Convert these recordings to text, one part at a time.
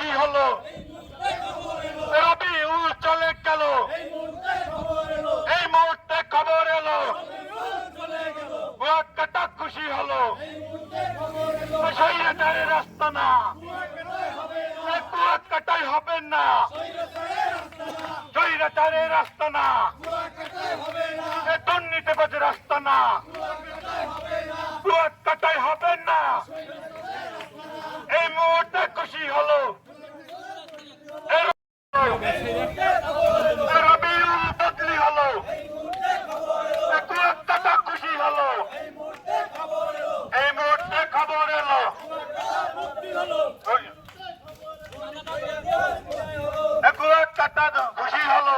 খুশি হলো, রবিউল চলে গেল, এই মুহূর্তে খবর এলো, কুয়াকাটা খুশি হলো, স্বৈরাচারের রাস্তা না, কুয়াকাটাই হবে না, স্বৈরাচারের রাস্তা না, দুর্নীতিবাজের রাস্তা না, কুয়াকাটাই হবে না। এই মুহূর্তে খুশি হলো, রবিউল বদলি হলো, কুয়াকাটা খুশি হলো, এই মুহূর্তে খবর এলো, কুয়াকাটা খুশি হলো,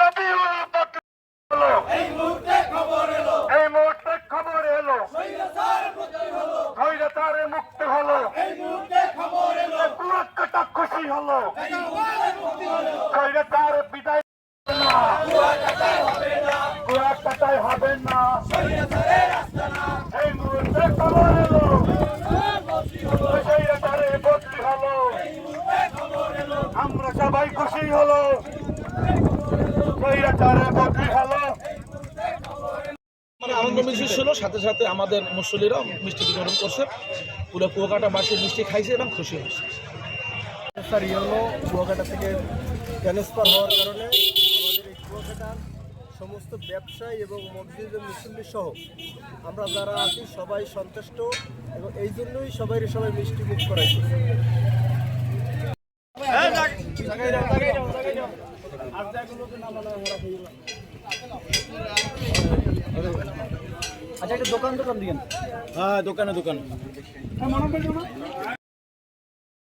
রবিউল বদলি হলো, এই মুহূর্তে খবর এলো, স্বৈরাচারে মুক্তি হলো, কুয়াকাটা খুশি হলো, স্বৈরাচার বিদায় না, কুয়াকাটায় হবে না, এই মুহূর্তে খবর এলো, স্বৈরাচারে বদলি হলো, আমরা সবাই খুশি হলো, স্বৈরাচারে বদলি হলো। মানে আনন্দ মিছিল ছিল, সাথে সাথে আমাদের মুসল্লিরা মিষ্টি বিতরণ করছে, পুরো কুয়াকাটাবাসী মিষ্টি খাইছে এবং খুশি হয়েছে। স্যার ইয়েলো কুয়াকাটা থেকে ট্রান্সফার হওয়ার কারণে আমাদের এই কুয়াকাটার সমস্ত ব্যবসায়ী এবং মসজিদের মুসল্লি সহ আমরা যারা আছি সবাই সন্তুষ্ট এবং এই জন্যই সবাই মিষ্টি মুখ করাইছে। আচ্ছা, একটা দোকান দিবেন? হ্যাঁ, দোকানে